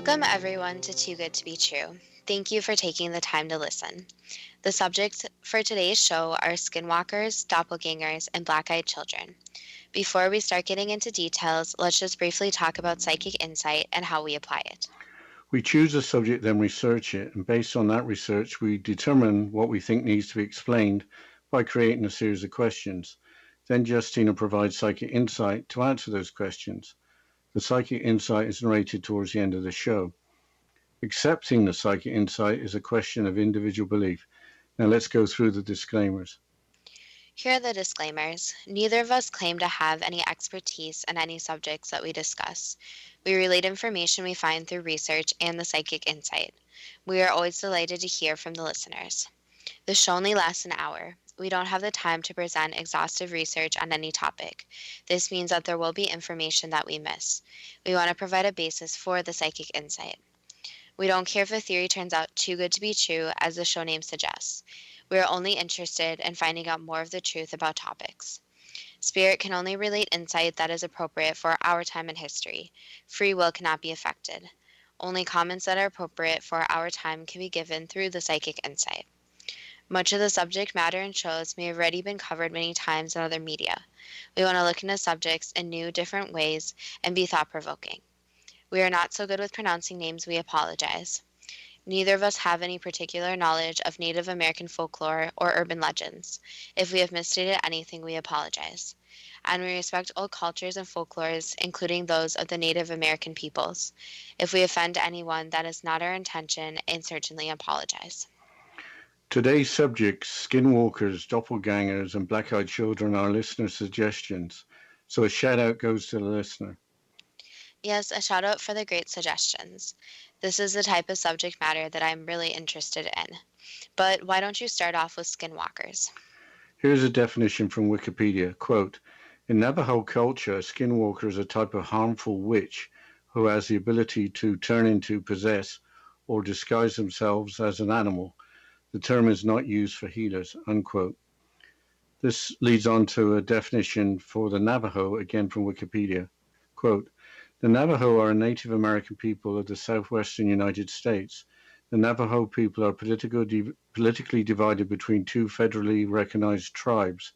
Welcome everyone to Too Good to Be True. Thank you for taking the time to listen. The subjects for today's show are skinwalkers, doppelgangers, and black-eyed children. Before we start getting into details, let's just briefly talk about psychic insight and how we apply it. We choose a subject, then research it, and based on that research, we determine what we think needs to be explained by creating a series of questions. Then Justina provides psychic insight to answer those questions. The psychic insight is narrated towards the end of the show. Accepting the psychic insight is a question of individual belief. Now let's go through the disclaimers. Here are the disclaimers. Neither of us claim to have any expertise in any subjects that we discuss. We relate information we find through research and the psychic insight. We are always delighted to hear from the listeners. The show only lasts an hour. We don't have the time to present exhaustive research on any topic. This means that there will be information that we miss. We want to provide a basis for the psychic insight. We don't care if the theory turns out too good to be true, as the show name suggests. We are only interested in finding out more of the truth about topics. Spirit can only relate insight that is appropriate for our time in history. Free will cannot be affected. Only comments that are appropriate for our time can be given through the psychic insight. Much of the subject matter in shows may have already been covered many times in other media. We want to look into subjects in new, different ways and be thought-provoking. We are not so good with pronouncing names, we apologize. Neither of us have any particular knowledge of Native American folklore or urban legends. If we have misstated anything, we apologize. And we respect all cultures and folklores, including those of the Native American peoples. If we offend anyone, that is not our intention, and certainly apologize. Today's subjects, skinwalkers, doppelgangers, and black-eyed children are listener suggestions. So a shout out goes to the listener. Yes, a shout out for the great suggestions. This is the type of subject matter that I'm really interested in. But why don't you start off with skinwalkers? Here's a definition from Wikipedia. Quote, in Navajo culture, a skinwalker is a type of harmful witch who has the ability to turn into, possess, or disguise themselves as an animal. The term is not used for healers, unquote. This leads on to a definition for the Navajo, again from Wikipedia. Quote, the Navajo are a Native American people of the southwestern United States. The Navajo people are politically divided between two federally recognized tribes,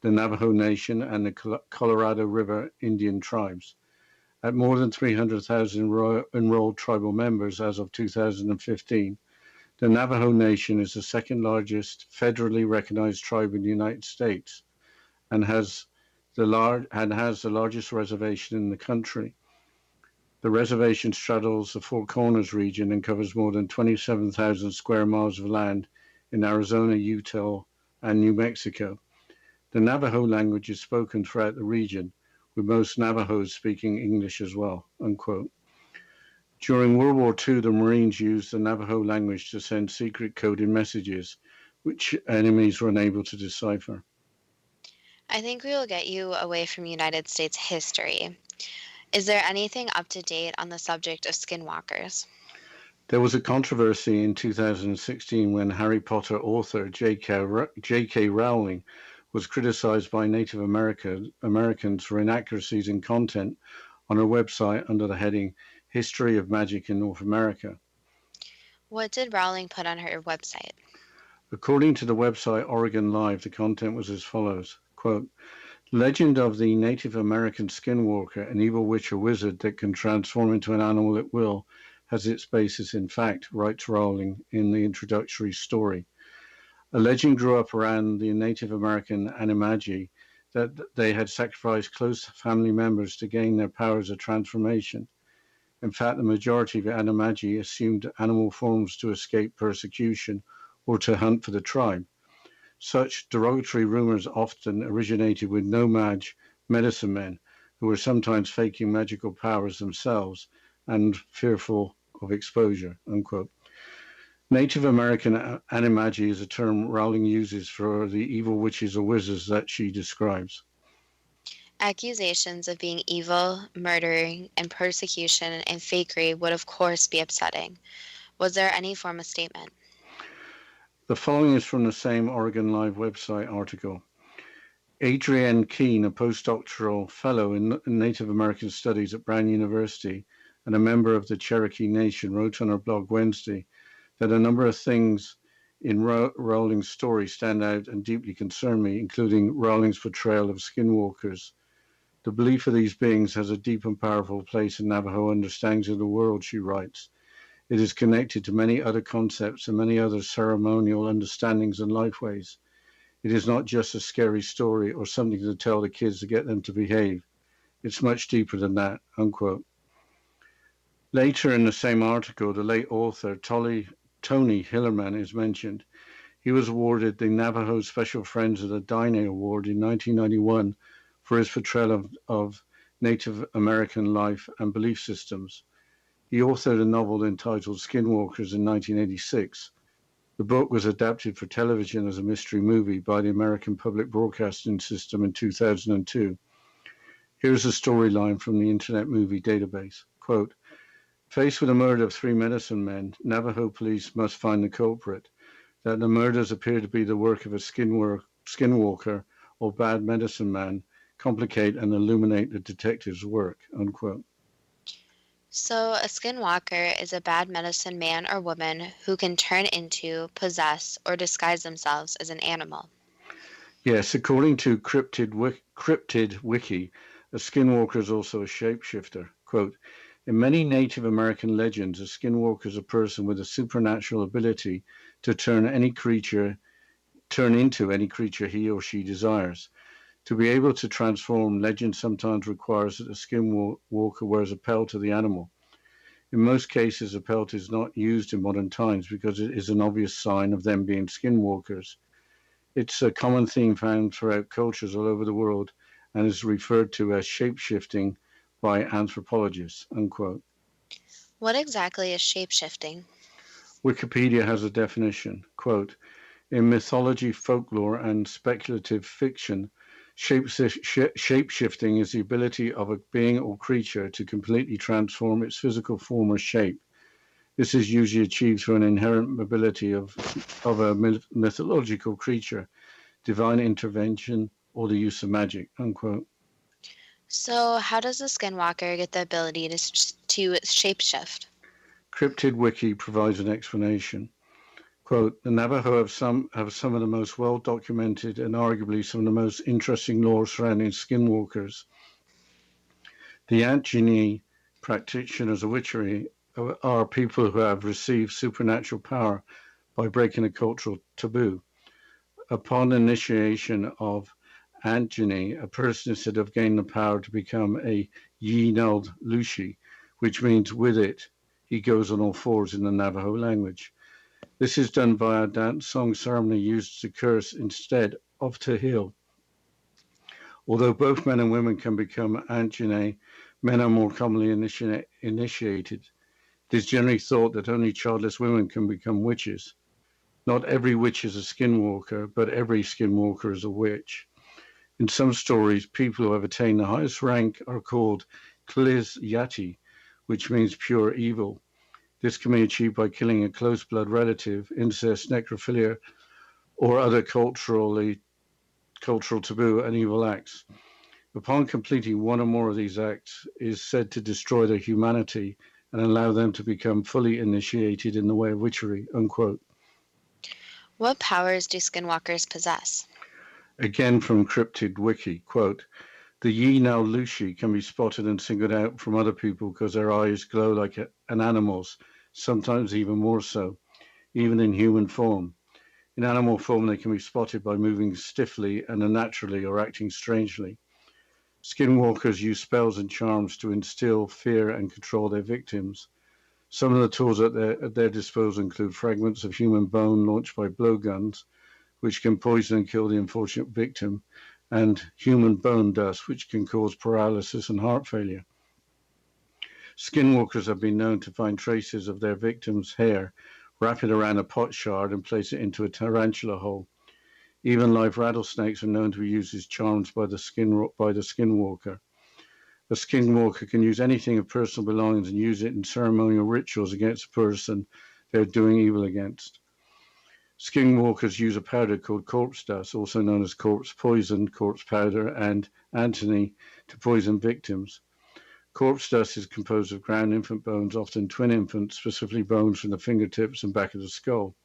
the Navajo Nation and the Colorado River Indian tribes. At more than 300,000 enrolled tribal members as of 2015, the Navajo Nation is the second largest federally recognized tribe in the United States and has the largest reservation in the country. The reservation straddles the Four Corners region and covers more than 27,000 square miles of land in Arizona, Utah, and New Mexico. The Navajo language is spoken throughout the region, with most Navajos speaking English as well, unquote. During World War II, the Marines used the Navajo language to send secret coded messages, which enemies were unable to decipher. I think we will get you away from United States history. Is there anything up to date on the subject of skinwalkers? There was a controversy in 2016 when Harry Potter author J.K. Rowling was criticized by Native Americans for inaccuracies in content on her website under the heading History of Magic in North America. What did Rowling put on her website? According to the website Oregon Live, the content was as follows, quote, legend of the Native American skinwalker, an evil witch or wizard that can transform into an animal at will, has its basis in fact, writes Rowling in the introductory story. A legend grew up around the Native American Animagi that they had sacrificed close family members to gain their powers of transformation. In fact, the majority of Animagi assumed animal forms to escape persecution or to hunt for the tribe. Such derogatory rumors often originated with nomad medicine men who were sometimes faking magical powers themselves and fearful of exposure, unquote. Native American Animagi is a term Rowling uses for the evil witches or wizards that she describes. Accusations of being evil, murdering, and persecution and fakery would of course be upsetting. Was there any form of statement? The following is from the same Oregon Live website article. Adrienne Keene, a postdoctoral fellow in Native American Studies at Brown University and a member of the Cherokee Nation, wrote on her blog Wednesday that a number of things in Rowling's story stand out and deeply concern me, including Rowling's portrayal of skinwalkers. The belief of these beings has a deep and powerful place in Navajo understandings of the world, she writes. It is connected to many other concepts and many other ceremonial understandings and lifeways. It is not just a scary story or something to tell the kids to get them to behave. It's much deeper than that, unquote. Later in the same article, the late author Tony Hillerman is mentioned. He was awarded the Navajo Special Friends of the Dine Award in 1991 for his portrayal of Native American life and belief systems. He authored a novel entitled Skinwalkers in 1986. The book was adapted for television as a mystery movie by the American Public Broadcasting System in 2002. Here's a storyline from the Internet Movie Database. Quote, faced with the murder of 3 medicine men, Navajo police must find the culprit. That the murders appear to be the work of a skinwalker or bad medicine man complicate and illuminate the detective's work, unquote. So, a skinwalker is a bad medicine man or woman who can turn into, possess, or disguise themselves as an animal. Yes, according to Cryptid Wiki, a skinwalker is also a shapeshifter. Quote, in many Native American legends, a skinwalker is a person with a supernatural ability to turn into any creature he or she desires. To be able to transform, legend sometimes requires that the skinwalker wears a pelt of the animal. In most cases, a pelt is not used in modern times because it is an obvious sign of them being skinwalkers. It's a common theme found throughout cultures all over the world and is referred to as shapeshifting by anthropologists, unquote. What exactly is shapeshifting? Wikipedia has a definition, quote, in mythology, folklore, and speculative fiction, shape-shifting is the ability of a being or creature to completely transform its physical form or shape. This is usually achieved through an inherent ability of a mythological creature, divine intervention, or the use of magic, unquote. So, how does a skinwalker get the ability to shapeshift? Cryptid Wiki provides an explanation. Quote, the Navajo have some of the most well-documented and arguably some of the most interesting lore surrounding skinwalkers. The Aborigine practitioners of witchery are people who have received supernatural power by breaking a cultural taboo. Upon initiation of Aborigine, a person is said to have gained the power to become a Yi-Nald Lushi, which means with it, he goes on all fours in the Navajo language. This is done via a dance song ceremony used to curse instead of to heal. Although both men and women can become Aborigine, men are more commonly initiated. It is generally thought that only childless women can become witches. Not every witch is a skinwalker, but every skinwalker is a witch. In some stories, people who have attained the highest rank are called Kliz Yati, which means pure evil. This can be achieved by killing a close blood relative, incest, necrophilia, or other cultural taboo and evil acts. Upon completing one or more of these acts is said to destroy their humanity and allow them to become fully initiated in the way of witchery, unquote. What powers do skinwalkers possess? Again from Cryptid Wiki, quote, the Yi-Nald Lushi can be spotted and singled out from other people because their eyes glow like an animal's, sometimes even more so, even in human form. In animal form, they can be spotted by moving stiffly and unnaturally or acting strangely. Skinwalkers use spells and charms to instill fear and control their victims. Some of the tools at their disposal include fragments of human bone launched by blowguns, which can poison and kill the unfortunate victim, and human bone dust, which can cause paralysis and heart failure. Skinwalkers have been known to find traces of their victim's hair, wrap it around a pot shard, and place it into a tarantula hole. Even live rattlesnakes are known to be used as charms by the skinwalker. A skinwalker can use anything of personal belongings and use it in ceremonial rituals against a person they're doing evil against. Skinwalkers use a powder called corpse dust, also known as corpse poison, corpse powder, and Antony, to poison victims. Corpse dust is composed of ground infant bones, often twin infants, specifically bones from the fingertips and back of the skull.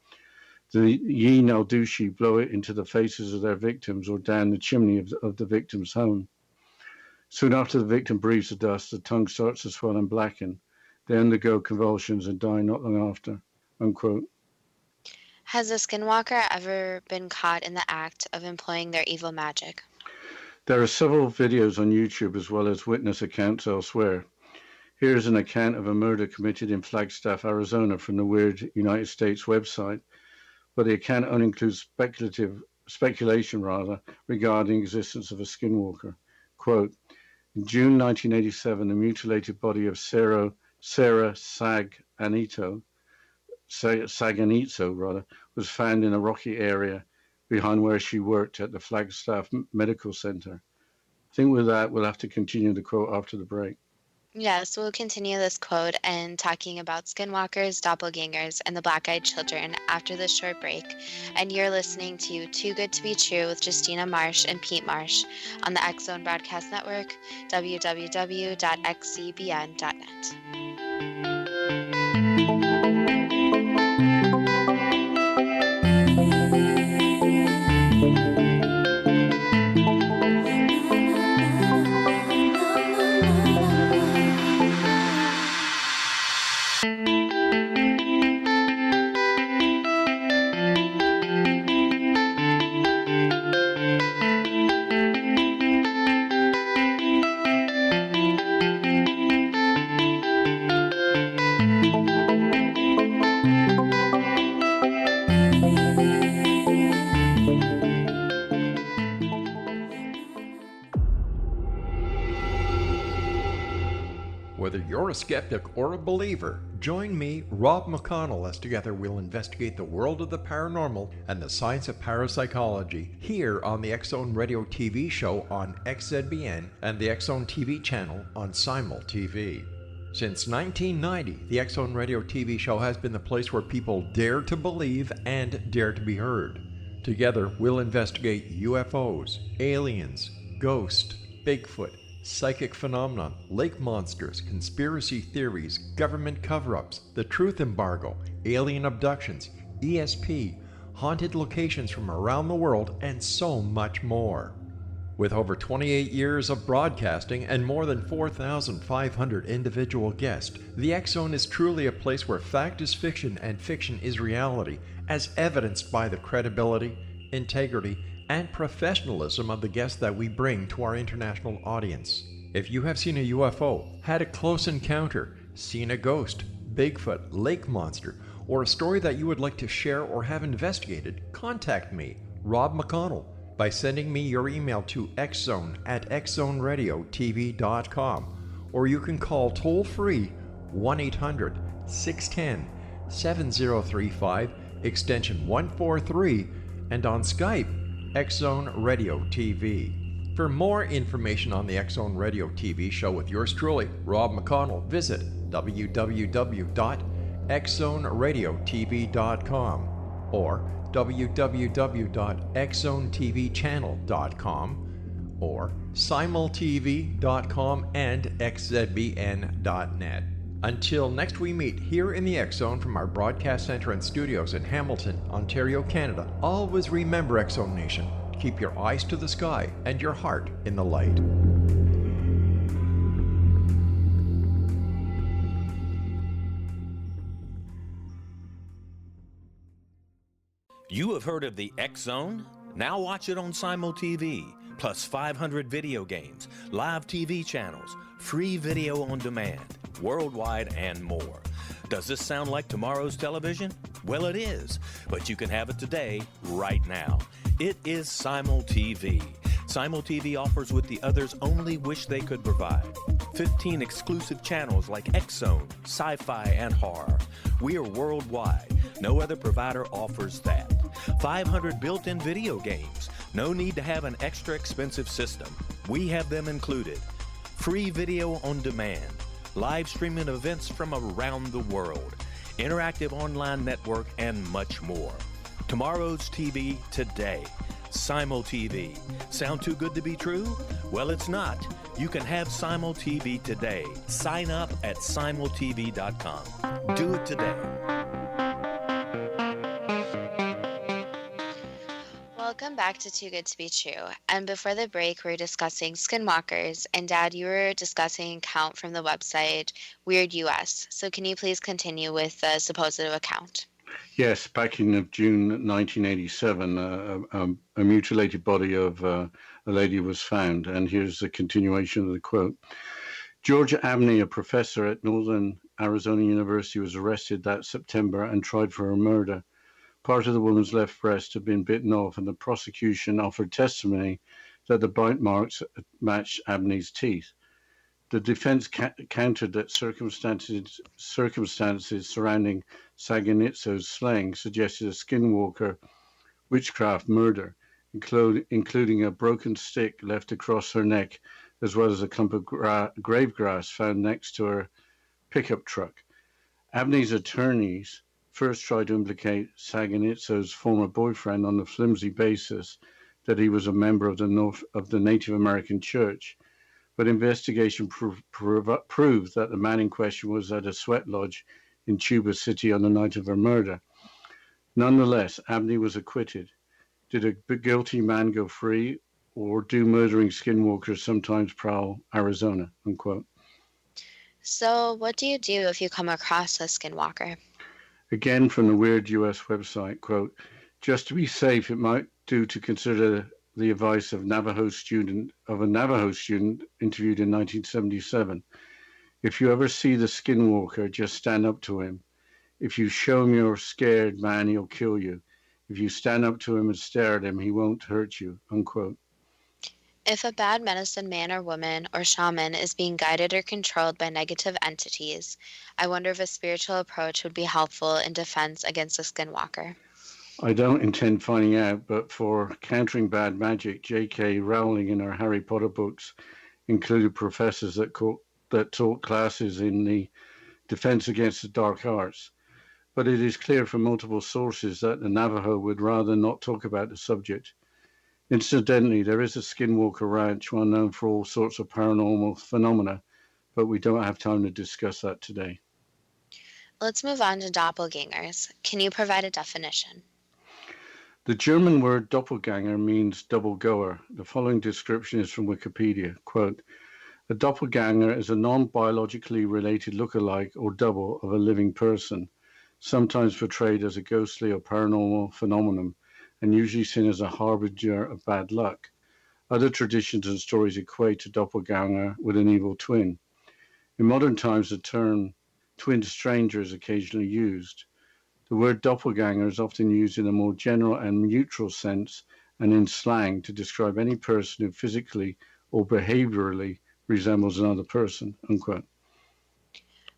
The Yi Naldushi blow it into the faces of their victims or down the chimney of the victim's home. Soon after the victim breathes the dust, the tongue starts to swell and blacken. They undergo convulsions and die not long after." Unquote. Has a skinwalker ever been caught in the act of employing their evil magic? There are several videos on YouTube as well as witness accounts elsewhere. Here is an account of a murder committed in Flagstaff, Arizona from the Weird United States website, but the account only includes speculation regarding the existence of a skinwalker. Quote, "In June 1987, the mutilated body of Sarah Saganito was found in a rocky area behind where she worked at the Flagstaff Medical Center." I think with that, we'll have to continue the quote after the break. Yes, we'll continue this quote and talking about skinwalkers, doppelgangers, and the black-eyed children after this short break. And you're listening to Too Good to Be True with Justina Marsh and Pete Marsh on the X Zone Broadcast Network, www.xzbn.net. Whether you're a skeptic or a believer, join me, Rob McConnell, as together we'll investigate the world of the paranormal and the science of parapsychology here on the X Zone Radio TV show on XZBN and the X Zone TV channel on Simul TV. Since 1990, the X Zone Radio TV show has been the place where people dare to believe and dare to be heard. Together, we'll investigate UFOs, aliens, ghosts, Bigfoot, psychic phenomenon, lake monsters, conspiracy theories, government cover-ups, the truth embargo, alien abductions, ESP, haunted locations from around the world, and so much more. With over 28 years of broadcasting and more than 4,500 individual guests, the X Zone is truly a place where fact is fiction and fiction is reality, as evidenced by the credibility, integrity, and professionalism of the guests that we bring to our international audience. If you have seen a UFO, had a close encounter, seen a ghost, Bigfoot, lake monster, or a story that you would like to share or have investigated, contact me, Rob McConnell, by sending me your email to xzone@xzoneradiotv.com, or you can call toll-free 1-800-610-7035, extension 143, and on Skype, X Zone Radio TV. For more information on the X Zone Radio TV show with yours truly, Rob McConnell, visit www.xzoneradiotv.com or www.xzonetvchannel.com or simultv.com and xzbn.net. Until next we meet here in the X Zone from our broadcast center and studios in Hamilton, Ontario, Canada, always remember, X Zone Nation, keep your eyes to the sky and your heart in the light. You have heard of the X Zone? Now watch it on Simul TV, plus 500 video games, live TV channels, free video on demand, worldwide, and more. Does this sound like tomorrow's television? Well, it is, but you can have it today, right now. It is Simul TV. Simul TV offers what the others only wish they could provide. 15 exclusive channels like X Zone, sci-fi, and horror. We are worldwide. No other provider offers that. 500 built-in video games. No need to have an extra expensive system. We have them included. Free video on demand. Live streaming events from around the world. Interactive online network, and much more. Tomorrow's TV today. Simul TV. Sound too good to be true? Well, it's not. You can have Simul TV today. Sign up at simultv.com. Do it today. Welcome back to Too Good to Be True. And before the break, we were discussing skinwalkers. And Dad, you were discussing an account from the website Weird US. So can you please continue with the supposed account? Yes, back in June 1987, a mutilated body of a lady was found. And here's the continuation of the quote. Georgia Abney, a professor at Northern Arizona University, was arrested that September and tried for her murder. Part of the woman's left breast had been bitten off, and the prosecution offered testimony that the bite marks matched Abney's teeth. The defense countered that circumstances surrounding Saganitso's slaying suggested a skinwalker witchcraft murder, including a broken stick left across her neck, as well as a clump of grave grass found next to her pickup truck. Abney's attorneys first tried to implicate Saganitso's former boyfriend on the flimsy basis that he was a member of the Native American Church. But investigation proved that the man in question was at a sweat lodge in Tuba City on the night of her murder. Nonetheless, Abney was acquitted. Did a guilty man go free, or do murdering skinwalkers sometimes prowl Arizona? Unquote. So what do you do if you come across a skinwalker? Again, from the Weird US website, quote, just to be safe, it might do to consider the advice of a Navajo student interviewed in 1977. If you ever see the skinwalker, just stand up to him. If you show him you're scared, man, he'll kill you. If you stand up to him and stare at him, he won't hurt you, unquote. If a bad medicine man or woman or shaman is being guided or controlled by negative entities, I wonder if a spiritual approach would be helpful in defense against a skinwalker. I don't intend finding out, but for countering bad magic, J.K. Rowling in her Harry Potter books included professors that taught classes in the defense against the dark arts. But it is clear from multiple sources that the Navajo would rather not talk about the subject. Incidentally, there is a Skinwalker Ranch, well known for all sorts of paranormal phenomena, but we don't have time to discuss that today. Let's move on to doppelgangers. Can you provide a definition? The German word doppelganger means double goer. The following description is from Wikipedia. Quote, a doppelganger is a non-biologically related look-alike or double of a living person, sometimes portrayed as a ghostly or paranormal phenomenon, and usually seen as a harbinger of bad luck. Other traditions and stories equate a doppelganger with an evil twin. In modern times, the term twin stranger is occasionally used. The word doppelganger is often used in a more general and neutral sense and in slang to describe any person who physically or behaviorally resembles another person, unquote.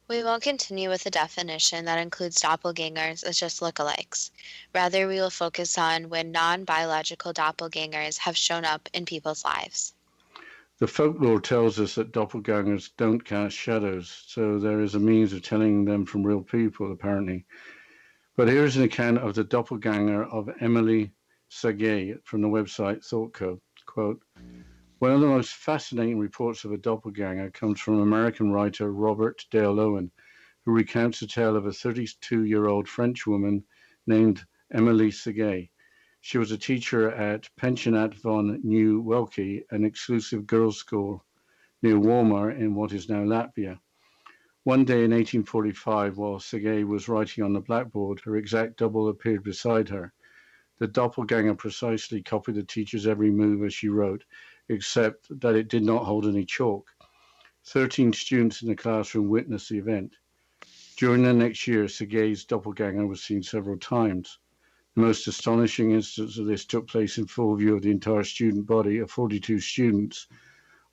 We won't continue with a definition that includes doppelgangers as just lookalikes. Rather, we will focus on when non-biological doppelgangers have shown up in people's lives. The folklore tells us that doppelgangers don't cast shadows, so there is a means of telling them from real people, apparently. But here's an account of the doppelganger of Emily Sagay from the website ThoughtCo. Quote, one of the most fascinating reports of a doppelganger comes from American writer Robert Dale Owen, who recounts the tale of a 32-year-old French woman named Emily Sagay. She was a teacher at Pensionat von New Welke, an exclusive girls' school near Weimar in what is now Latvia. One day in 1845, while Sagay was writing on the blackboard, her exact double appeared beside her. The doppelganger precisely copied the teacher's every move as she wrote, except that it did not hold any chalk. 13 students in the classroom witnessed the event. During the next year, Sagay's doppelganger was seen several times. The most astonishing instance of this took place in full view of the entire student body of 42 students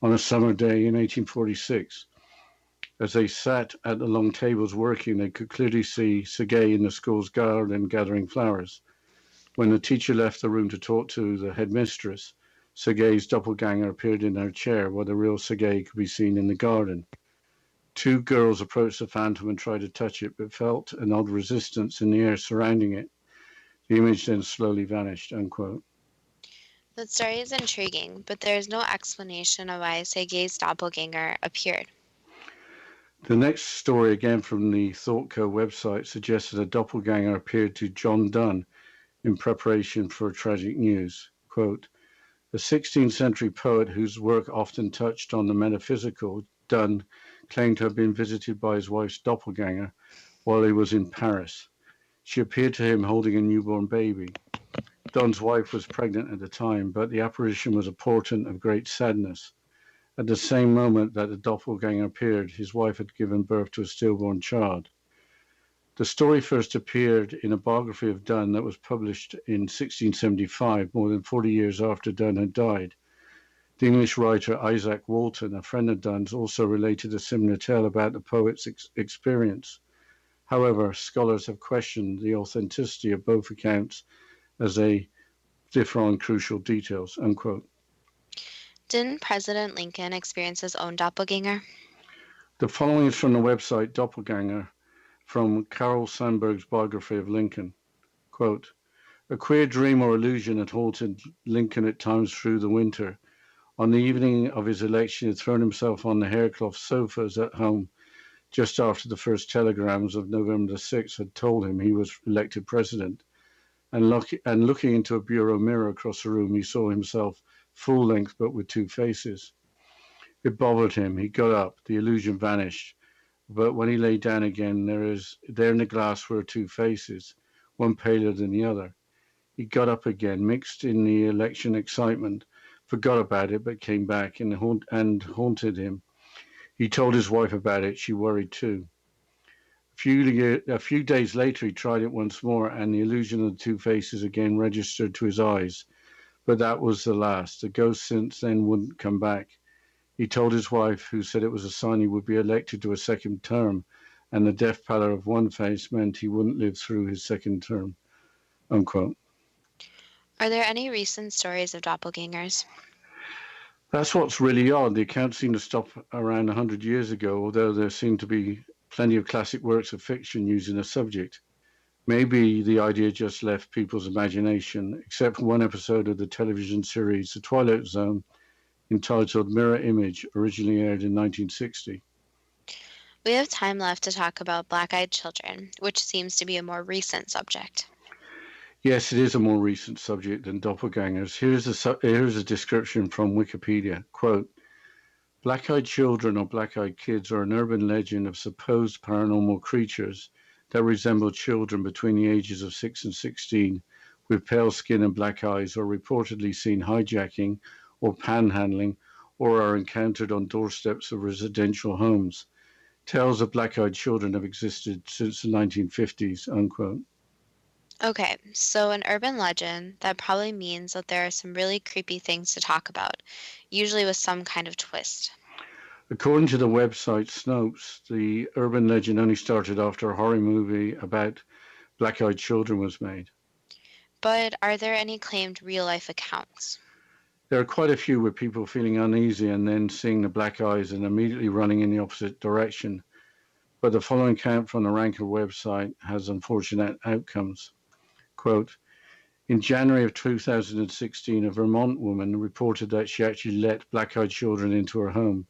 on a summer day in 1846. As they sat at the long tables working, they could clearly see Sagay in the school's garden gathering flowers. When the teacher left the room to talk to the headmistress, Sagay's doppelganger appeared in her chair while the real Sagay could be seen in the garden. Two girls approached the phantom and tried to touch it, but felt an odd resistance in the air surrounding it. The image then slowly vanished, unquote. That story is intriguing, but there is no explanation of why Sergei's doppelganger appeared. The next story, again from the ThoughtCo website, suggests that a doppelganger appeared to John Donne in preparation for tragic news. Quote, a 16th century poet whose work often touched on the metaphysical, Donne claimed to have been visited by his wife's doppelganger while he was in Paris. She appeared to him holding a newborn baby. Donne's wife was pregnant at the time, but the apparition was a portent of great sadness. At the same moment that the doppelganger appeared, his wife had given birth to a stillborn child. The story first appeared in a biography of Donne that was published in 1675, more than 40 years after Donne had died. The English writer Isaac Walton, a friend of Donne's, also related a similar tale about the poet's experience. However, scholars have questioned the authenticity of both accounts as they differ on crucial details, unquote. Didn't President Lincoln experience his own doppelganger? The following is from the website Doppelganger from Carol Sandburg's biography of Lincoln. Quote, a queer dream or illusion had haunted Lincoln at times through the winter. On the evening of his election, he had thrown himself on the haircloth sofas at home just after the first telegrams of November the 6th had told him he was elected president. And looking into a bureau mirror across the room, he saw himself full length but with two faces. It bothered him. He got up. The illusion vanished. But when he lay down again, there in the glass were two faces, one paler than the other. He got up again, mixed in the election excitement, forgot about it, but came back and haunted him. He told his wife about it. She worried too. A few days later, he tried it once more, and the illusion of the two faces again registered to his eyes. But that was the last. The ghost since then wouldn't come back. He told his wife, who said it was a sign he would be elected to a second term, and the death pallor of one face meant he wouldn't live through his second term, unquote. Are there any recent stories of doppelgangers? That's what's really odd. The account seemed to stop around 100 years ago, although there seem to be plenty of classic works of fiction using the subject. Maybe the idea just left people's imagination, except for one episode of the television series The Twilight Zone, entitled Mirror Image, originally aired in 1960. We have time left to talk about black-eyed children, which seems to be a more recent subject. Yes, it is a more recent subject than doppelgangers. Here's a description from Wikipedia. Quote, black-eyed children or black-eyed kids are an urban legend of supposed paranormal creatures that resemble children between the ages of 6 and 16 with pale skin and black eyes are reportedly seen hijacking or panhandling or are encountered on doorsteps of residential homes. Tales of black-eyed children have existed since the 1950s, unquote. Okay, so an urban legend, that probably means that there are some really creepy things to talk about, usually with some kind of twist. According to the website Snopes, the urban legend only started after a horror movie about black-eyed children was made. But are there any claimed real-life accounts? There are quite a few with people feeling uneasy and then seeing the black eyes and immediately running in the opposite direction. But the following account from the Ranker website has unfortunate outcomes. Quote, in January of 2016, a Vermont woman reported that she actually let black-eyed children into her home.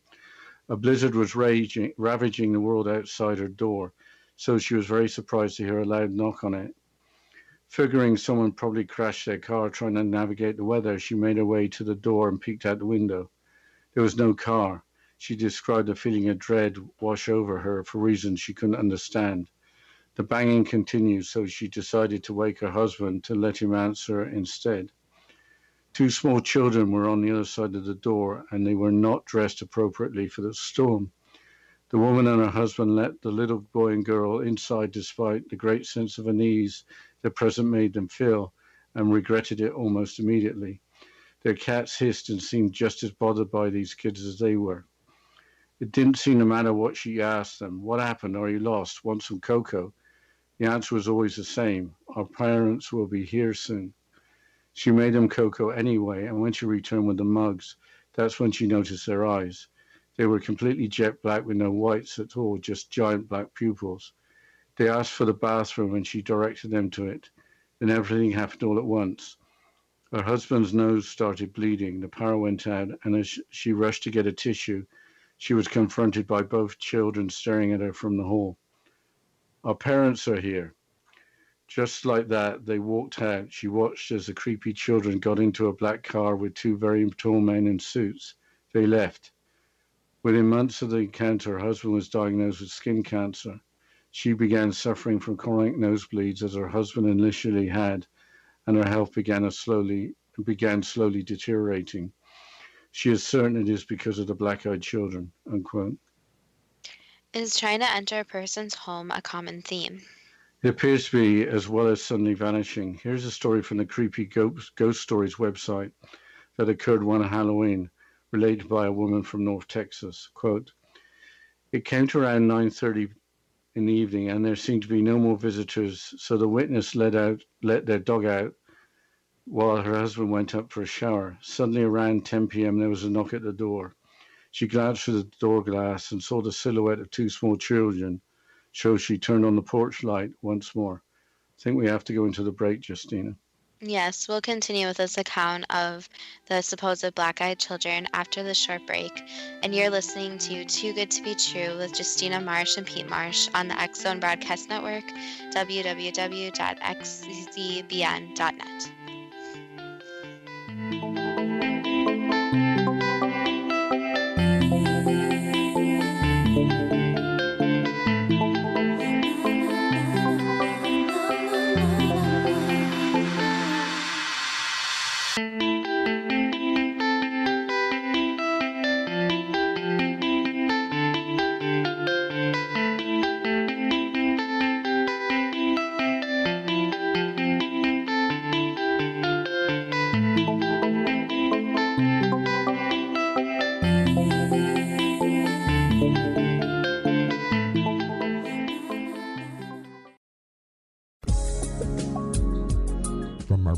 A blizzard was ravaging the world outside her door, so she was very surprised to hear a loud knock on it. Figuring someone probably crashed their car trying to navigate the weather, she made her way to the door and peeked out the window. There was no car. She described a feeling of dread wash over her for reasons she couldn't understand. The banging continued, so she decided to wake her husband to let him answer instead. Two small children were on the other side of the door, and they were not dressed appropriately for the storm. The woman and her husband let the little boy and girl inside despite the great sense of unease the present made them feel, and regretted it almost immediately. Their cats hissed and seemed just as bothered by these kids as they were. It didn't seem to matter what she asked them. What happened? Are you lost? Want some cocoa? The answer was always the same. Our parents will be here soon. She made them cocoa anyway, and when she returned with the mugs, that's when she noticed their eyes. They were completely jet black with no whites at all, just giant black pupils. They asked for the bathroom and she directed them to it. Then everything happened all at once. Her husband's nose started bleeding. The power went out, and as she rushed to get a tissue, she was confronted by both children staring at her from the hall. Our parents are here. Just like that, they walked out. She watched as the creepy children got into a black car with two very tall men in suits. They left. Within months of the encounter, her husband was diagnosed with skin cancer. She began suffering from chronic nosebleeds as her husband initially had, and her health began slowly deteriorating. She is certain it is because of the black-eyed children, unquote. Is trying to enter a person's home a common theme? It appears to be, as well as suddenly vanishing. Here's a story from the Creepy Ghost Stories website that occurred one Halloween, related by a woman from North Texas. Quote, it came to around 9:30 in the evening, and there seemed to be no more visitors, so the witness let their dog out while her husband went up for a shower. Suddenly, around 10 p.m., there was a knock at the door. She glanced through the door glass and saw the silhouette of two small children, so she turned on the porch light once more. I think we have to go into the break, Justina. Yes, we'll continue with this account of the supposed black-eyed children after the short break. And you're listening to Too Good to Be True with Justina Marsh and Pete Marsh on the X-Zone Broadcast Network, www.xzbn.net.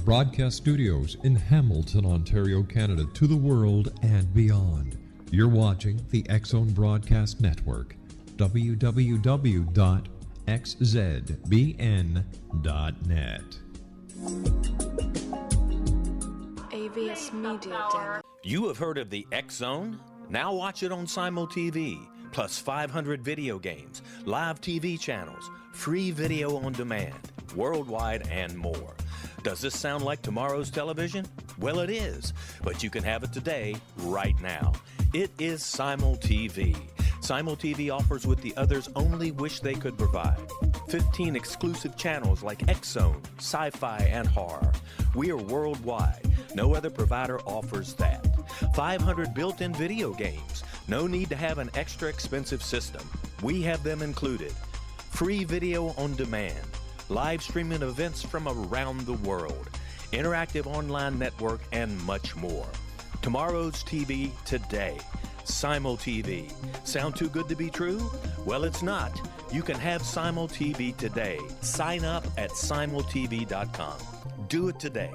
Broadcast studios in Hamilton, Ontario, Canada, to the world and beyond. You're watching the X-Zone Broadcast Network, www.xzbn.net. AVS Media. You have heard of the X-Zone? Now watch it on Simul TV, plus 500 video games, live TV channels, free video on demand, worldwide, and more. Does this sound like tomorrow's television? Well, it is, but you can have it today, right now. It is Simul TV. Simul TV offers what the others only wish they could provide. 15 exclusive channels like X-Zone, Sci-Fi, and Horror. We are worldwide. No other provider offers that. 500 built-in video games. No need to have an extra expensive system. We have them included. Free video on demand. Live streaming events from around the world, interactive online network, and much more. Tomorrow's TV today. Simul TV. Sound too good to be true? Well, it's not. You can have Simul TV today. Sign up at simultv.com. Do it today.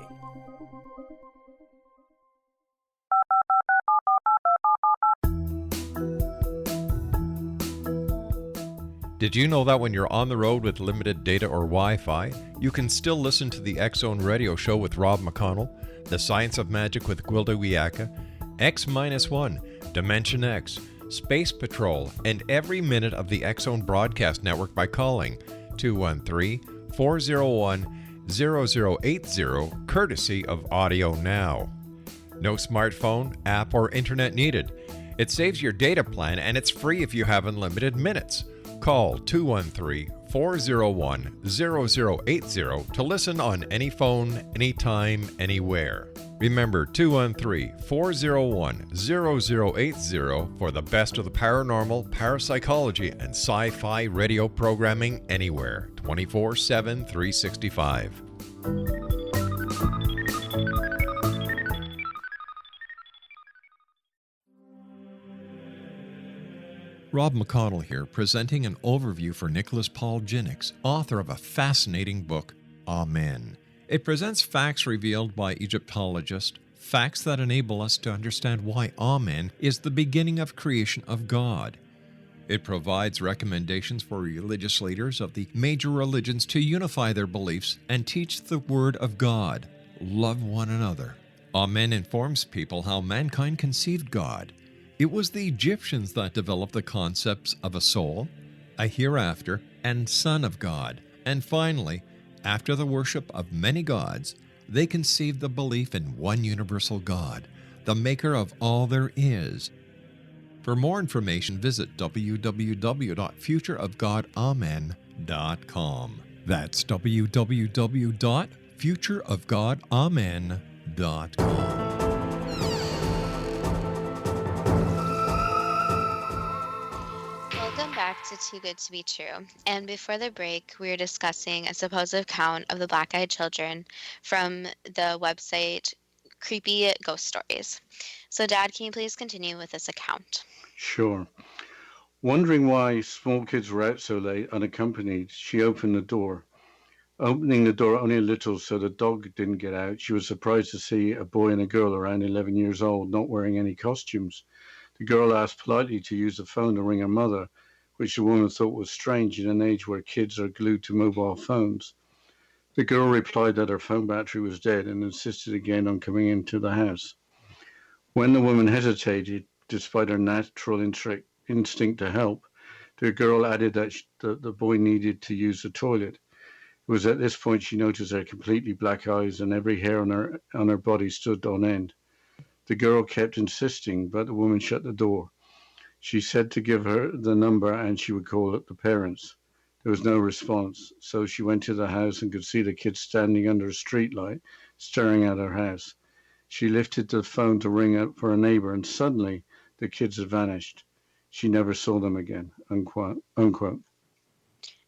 Did you know that when you're on the road with limited data or Wi-Fi, you can still listen to the X-Zone Radio Show with Rob McConnell, The Science of Magic with Gwilda Wiyaka, X-1, Dimension X, Space Patrol, and every minute of the X-Zone Broadcast Network by calling 213-401-0080, courtesy of Audio Now. No smartphone, app, or internet needed. It saves your data plan, and it's free if you have unlimited minutes. Call 213-401-0080 to listen on any phone, anytime, anywhere. Remember 213-401-0080 for the best of the paranormal, parapsychology, and sci-fi radio programming anywhere, 24/7, 365. Rob McConnell here, presenting an overview for Nicholas Paul Jennings, author of a fascinating book, Amen. It presents facts revealed by Egyptologists, facts that enable us to understand why Amen is the beginning of creation of God. It provides recommendations for religious leaders of the major religions to unify their beliefs and teach the Word of God. Love one another. Amen informs people how mankind conceived God. It was the Egyptians that developed the concepts of a soul, a hereafter, and Son of God. And finally, after the worship of many gods, they conceived the belief in one universal God, the maker of all there is. For more information, visit www.futureofgodamen.com. That's www.futureofgodamen.com. Welcome back to Too Good to Be True. And before the break, we were discussing a supposed account of the black-eyed children from the website Creepy Ghost Stories. So, Dad, can you please continue with this account? Sure. Wondering why small kids were out so late unaccompanied, she opened the door. Opening the door only a little so the dog didn't get out, she was surprised to see a boy and a girl around 11 years old not wearing any costumes. The girl asked politely to use the phone to ring her mother, which the woman thought was strange in an age where kids are glued to mobile phones. The girl replied that her phone battery was dead and insisted again on coming into the house. When the woman hesitated, despite her natural instinct to help, the girl added that the boy needed to use the toilet. It was at this point she noticed her completely black eyes and every hair on her body stood on end. The girl kept insisting, but the woman shut the door. She said to give her the number and she would call up the parents. There was no response, so she went to the house and could see the kids standing under a streetlight, staring at her house. She lifted the phone to ring out for a neighbor, and suddenly the kids had vanished. She never saw them again, unquote.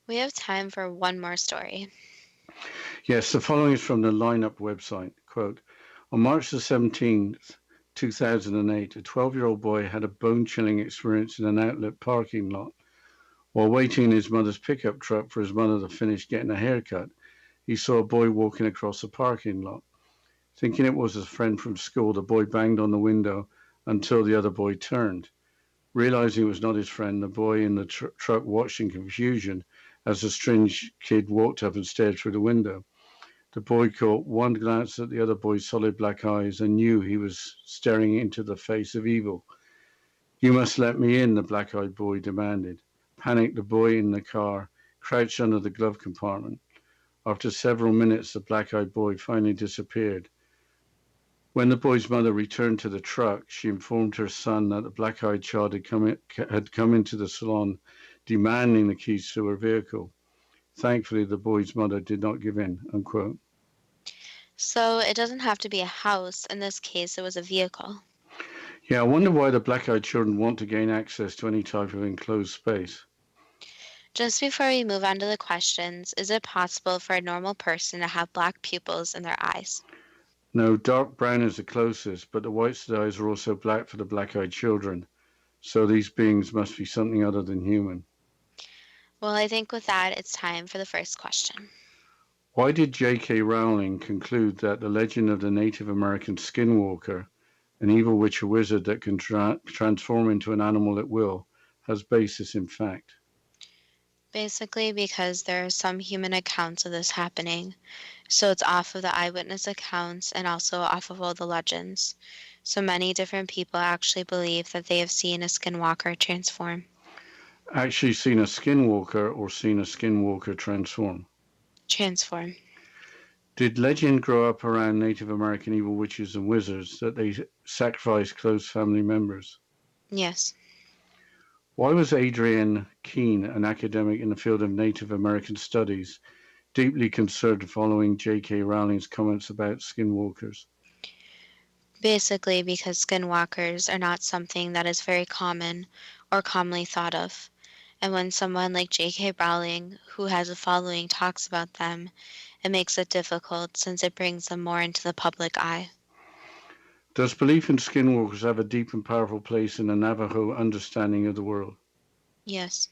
We have time for one more story. Yes, the following is from the Lineup website. Quote, on March the 17th, 2008, a 12-year-old boy had a bone-chilling experience in an outlet parking lot. While waiting in his mother's pickup truck for his mother to finish getting a haircut, he saw a boy walking across the parking lot. Thinking it was his friend from school, the boy banged on the window until the other boy turned. Realizing it was not his friend, the boy in the truck watched in confusion as the strange kid walked up and stared through the window. The boy caught one glance at the other boy's solid black eyes and knew he was staring into the face of evil. You must let me in, the black-eyed boy demanded. Panicked, the boy in the car crouched under the glove compartment. After several minutes, the black-eyed boy finally disappeared. When the boy's mother returned to the truck, she informed her son that the black-eyed child had come into the salon demanding the keys to her vehicle. Thankfully, the boy's mother did not give in, unquote. So, it doesn't have to be a house. In this case, it was a vehicle. Yeah, I wonder why the black-eyed children want to gain access to any type of enclosed space. Just before we move on to the questions, is it possible for a normal person to have black pupils in their eyes? No, dark brown is the closest, but the whites of the eyes are also black for the black-eyed children. So these beings must be something other than human. Well, I think with that, it's time for the first question. Why did J.K. Rowling conclude that the legend of the Native American skinwalker, an evil witch or wizard that can transform into an animal at will, has basis in fact? Basically, because there are some human accounts of this happening. So it's off of the eyewitness accounts and also off of all the legends. So many different people actually believe that they have seen a skinwalker transform. Actually seen a skinwalker or seen a skinwalker transform? Transform. Did legend grow up around Native American evil witches and wizards that they sacrificed close family members? Yes. Why was Adrienne Keene, an academic in the field of Native American studies, deeply concerned following J.K. Rowling's comments about skinwalkers? Basically, because skinwalkers are not something that is very common or commonly thought of. And when someone like J.K. Rowling, who has a following, talks about them, it makes it difficult since it brings them more into the public eye. Does belief in skinwalkers have a deep and powerful place in the Navajo understanding of the world? Yes.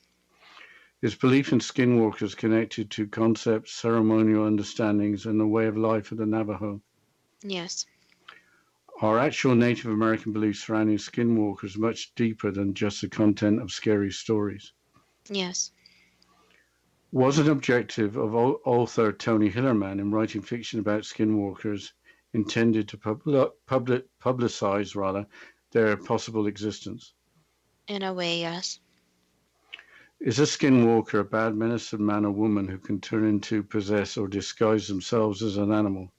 Is belief in skinwalkers connected to concepts, ceremonial understandings, and the way of life of the Navajo? Yes. Are actual Native American beliefs surrounding skinwalkers much deeper than just the content of scary stories? Yes. Was an objective of author Tony Hillerman in writing fiction about skinwalkers intended to publicize their possible existence? In a way, yes. Is a skinwalker a bad medicine man or woman who can turn into, possess, or disguise themselves as an animal?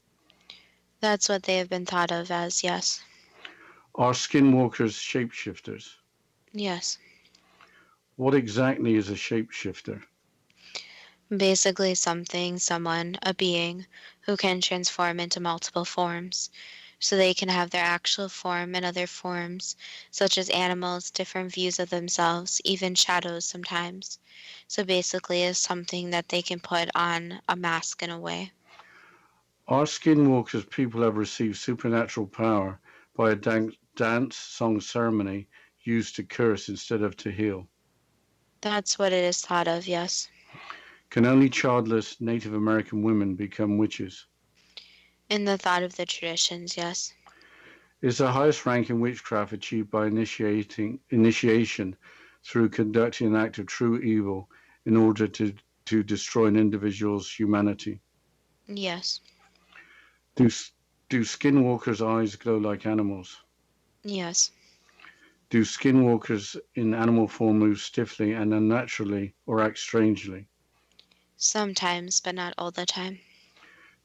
That's what they have been thought of as, yes. Are skinwalkers shapeshifters? Yes. What exactly is a shapeshifter? Basically, something, someone, a being who can transform into multiple forms. So they can have their actual form and other forms, such as animals, different views of themselves, even shadows sometimes. So basically, is something that they can put on a mask in a way. Are skinwalkers people who have received supernatural power by a dance song ceremony used to curse instead of to heal? That's what it is thought of, yes. Can only childless Native American women become witches? In the thought of the traditions, yes. Is the highest rank in witchcraft achieved by initiation through conducting an act of true evil in order to destroy an individual's humanity? Yes. Do, do skinwalkers' eyes glow like animals? Yes. Do skinwalkers in animal form move stiffly and unnaturally or act strangely? Sometimes, but not all the time.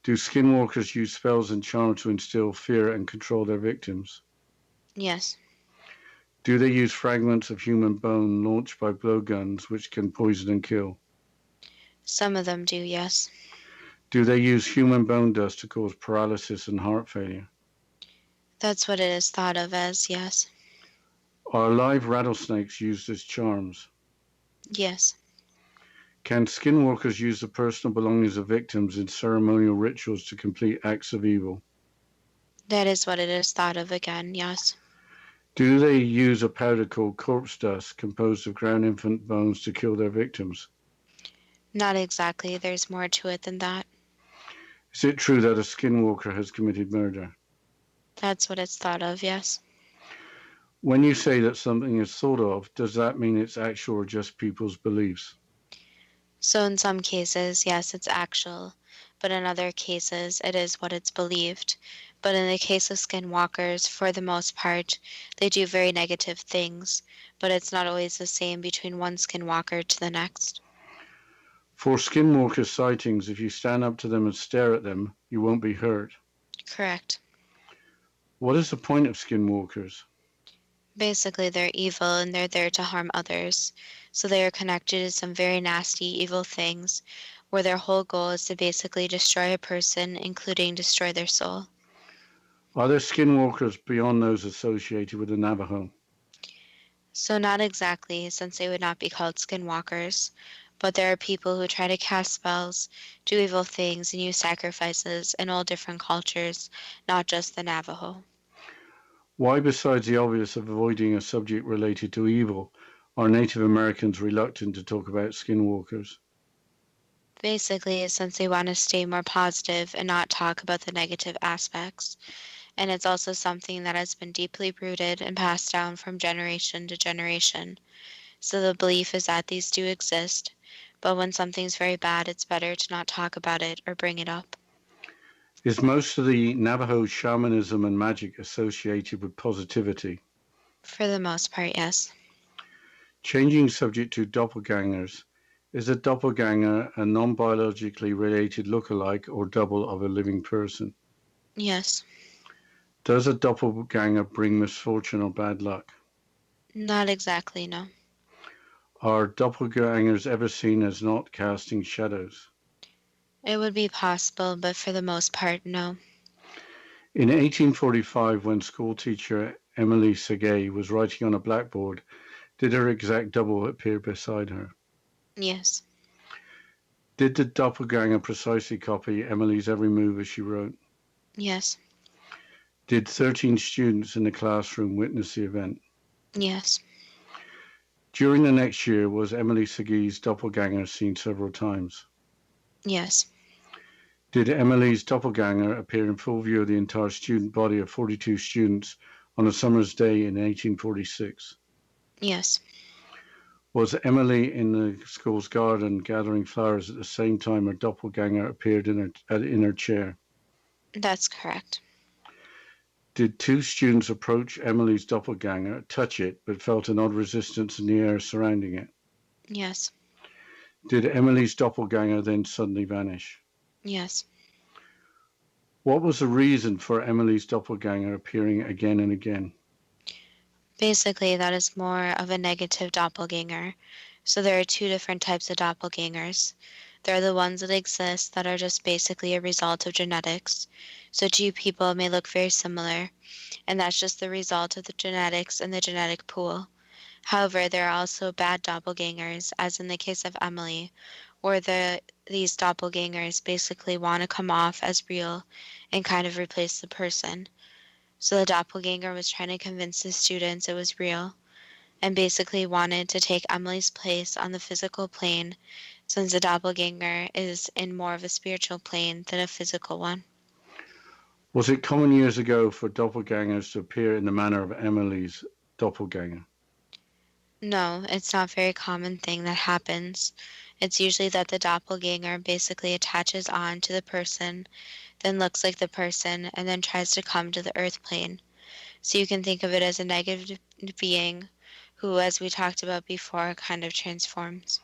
Do skinwalkers use spells and charms to instill fear and control their victims? Yes. Do they use fragments of human bone launched by blowguns which can poison and kill? Some of them do, yes. Do they use human bone dust to cause paralysis and heart failure? That's what it is thought of as, yes. Are live rattlesnakes used as charms? Yes. Can skinwalkers use the personal belongings of victims in ceremonial rituals to complete acts of evil? That is what it is thought of again, yes. Do they use a powder called corpse dust composed of ground infant bones to kill their victims? Not exactly, there's more to it than that. Is it true that a skinwalker has committed murder? That's what it's thought of, yes. When you say that something is thought of, does that mean it's actual or just people's beliefs? So in some cases, yes, it's actual, but in other cases, it is what it's believed. But in the case of skinwalkers, for the most part, they do very negative things, but it's not always the same between one skinwalker to the next. For skinwalker sightings, if you stand up to them and stare at them, you won't be hurt. Correct. What is the point of skinwalkers? Basically, they're evil and they're there to harm others. So they are connected to some very nasty, evil things, where their whole goal is to basically destroy a person, including destroy their soul. Are there skinwalkers beyond those associated with the Navajo? So not exactly, since they would not be called skinwalkers, but there are people who try to cast spells, do evil things, and use sacrifices in all different cultures, not just the Navajo. Why, besides the obvious of avoiding a subject related to evil, are Native Americans reluctant to talk about skinwalkers? Basically, since they want to stay more positive and not talk about the negative aspects. And it's also something that has been deeply rooted and passed down from generation to generation. So the belief is that these do exist, but when something's very bad, it's better to not talk about it or bring it up. Is most of the Navajo shamanism and magic associated with positivity? For the most part, yes. Changing subject to doppelgangers, is a doppelganger a non-biologically related look-alike or double of a living person? Yes. Does a doppelganger bring misfortune or bad luck? Not exactly, no. Are doppelgangers ever seen as not casting shadows? It would be possible, but for the most part, no. In 1845, when schoolteacher Emily Segay was writing on a blackboard, did her exact double appear beside her? Yes. Did the doppelganger precisely copy Emily's every move as she wrote? Yes. Did 13 students in the classroom witness the event? Yes. During the next year, was Emily Segay's doppelganger seen several times? Yes. Did Emily's doppelganger appear in full view of the entire student body of 42 students on a summer's day in 1846? Yes. Was Emily in the school's garden gathering flowers at the same time her doppelganger appeared in her chair? That's correct. Did two students approach Emily's doppelganger, touch it, but felt an odd resistance in the air surrounding it? Yes. Did Emily's doppelganger then suddenly vanish? Yes. What was the reason for Emily's doppelganger appearing again and again? Basically, that is more of a negative doppelganger. So there are two different types of doppelgangers. There are the ones that exist that are just basically a result of genetics. So two people may look very similar, and that's just the result of the genetics in the genetic pool. However, there are also bad doppelgangers, as in the case of Emily, where these doppelgangers basically want to come off as real and kind of replace the person. So the doppelganger was trying to convince the students it was real and basically wanted to take Emily's place on the physical plane, since the doppelganger is in more of a spiritual plane than a physical one. Was it common years ago for doppelgangers to appear in the manner of Emily's doppelganger? No, it's not a very common thing that happens. It's usually that the doppelganger basically attaches on to the person, then looks like the person, and then tries to come to the earth plane. So you can think of it as a negative being who, as we talked about before, kind of transforms.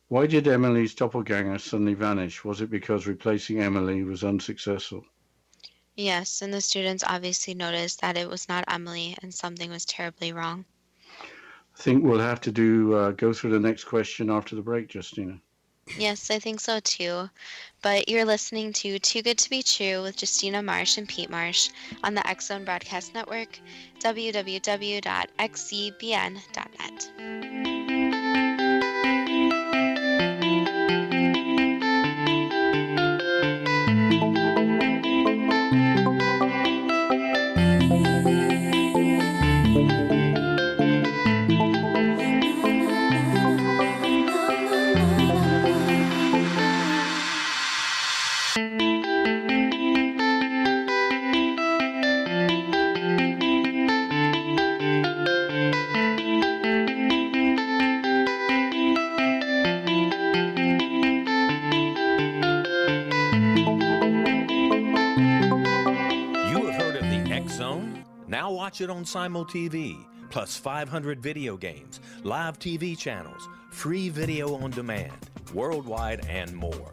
Why did Emily's doppelganger suddenly vanish? Was it because replacing Emily was unsuccessful? Yes, and the students obviously noticed that it was not Emily and something was terribly wrong. I think we'll have to go through the next question after the break, Justina. Yes, I think so too. But you're listening to Too Good to Be True with Justina Marsh and Pete Marsh on the X Zone Broadcast Network, www.xzbn.net. Now watch it on Simul TV, plus 500 video games, live TV channels, free video on demand, worldwide, and more.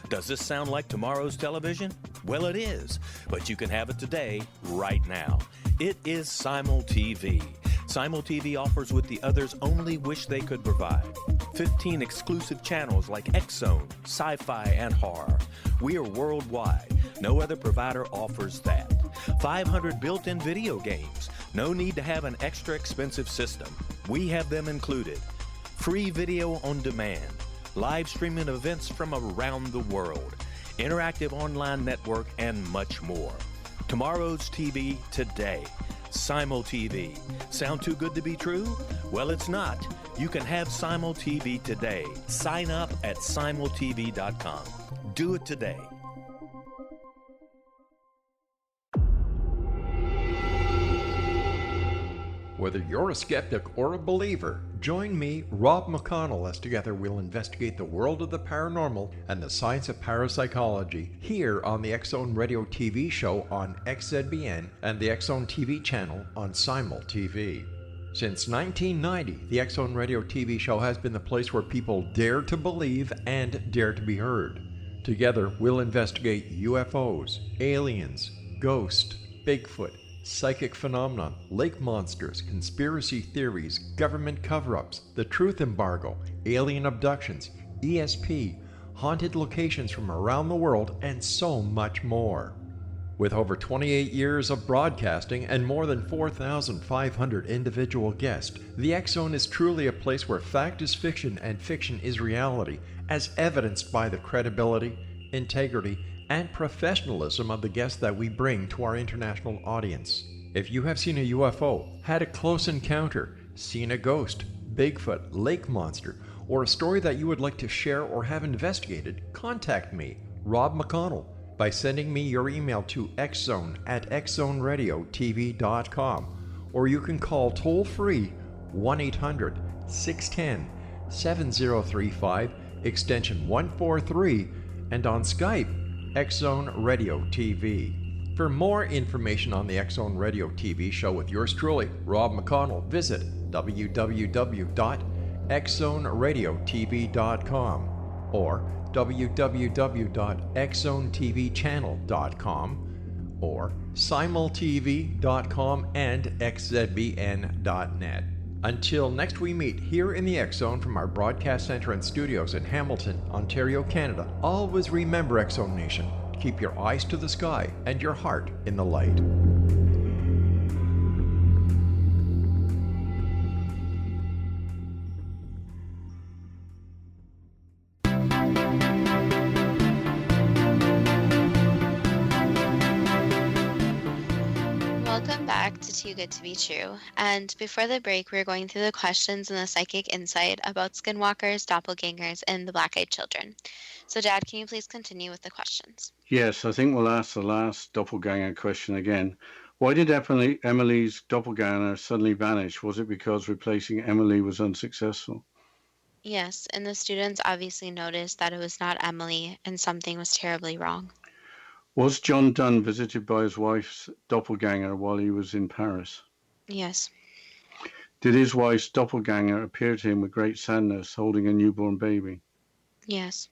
Does this sound like tomorrow's television? Well, it is, but you can have it today, right now. It is Simul TV. Simul TV offers what the others only wish they could provide. 15 exclusive channels like X-Zone, Sci-Fi, and Horror. We are worldwide. No other provider offers that. 500 built-in video games. No need to have an extra expensive system. We have them included. Free video on demand. Live streaming events from around the world. Interactive online network, and much more. Tomorrow's TV today. Simul TV. Sound too good to be true? Well, it's not. You can have Simul TV today. Sign up at simultv.com. Do it today. Whether you're a skeptic or a believer, join me, Rob McConnell, as together we'll investigate the world of the paranormal and the science of parapsychology here on the X Zone Radio TV show on XZBN and the X Zone TV channel on Simul TV. Since 1990, the X Zone Radio TV show has been the place where people dare to believe and dare to be heard. Together, we'll investigate UFOs, aliens, ghosts, Bigfoot, psychic phenomenon, lake monsters, conspiracy theories, government cover-ups, the truth embargo, alien abductions, ESP, haunted locations from around the world, and so much more. With over 28 years of broadcasting and more than 4,500 individual guests, the X Zone is truly a place where fact is fiction and fiction is reality, as evidenced by the credibility, integrity, and professionalism of the guests that we bring to our international audience. If you have seen a UFO, had a close encounter, seen a ghost, Bigfoot, lake monster, or a story that you would like to share or have investigated, contact me, Rob McConnell, by sending me your email to xzone@xzoneradiotv.com, or you can call toll-free 1-800-610-7035, extension 143, and on Skype, X Zone Radio TV. For more information on the X Zone Radio TV show with yours truly, Rob McConnell, visit www.xzoneradiotv.com or www.xzonetvchannel.com or simultv.com and xzbn.net. Until next we meet here in the X Zone from our broadcast center and studios in Hamilton, Ontario, Canada, always remember, X Zone Nation, keep your eyes to the sky and your heart in the light. Welcome back to Too Good to Be True. And before the break, we were going through the questions and the psychic insight about skinwalkers, doppelgangers, and the black-eyed children. So, Dad, can you please continue with the questions? Yes, I think we'll ask the last doppelganger question again. Why did Emily's doppelganger suddenly vanish? Was it because replacing Emily was unsuccessful? Yes, and the students obviously noticed that it was not Emily and something was terribly wrong. Was John Donne visited by his wife's doppelganger while he was in Paris? Yes. Did his wife's doppelganger appear to him with great sadness, holding a newborn baby? Yes.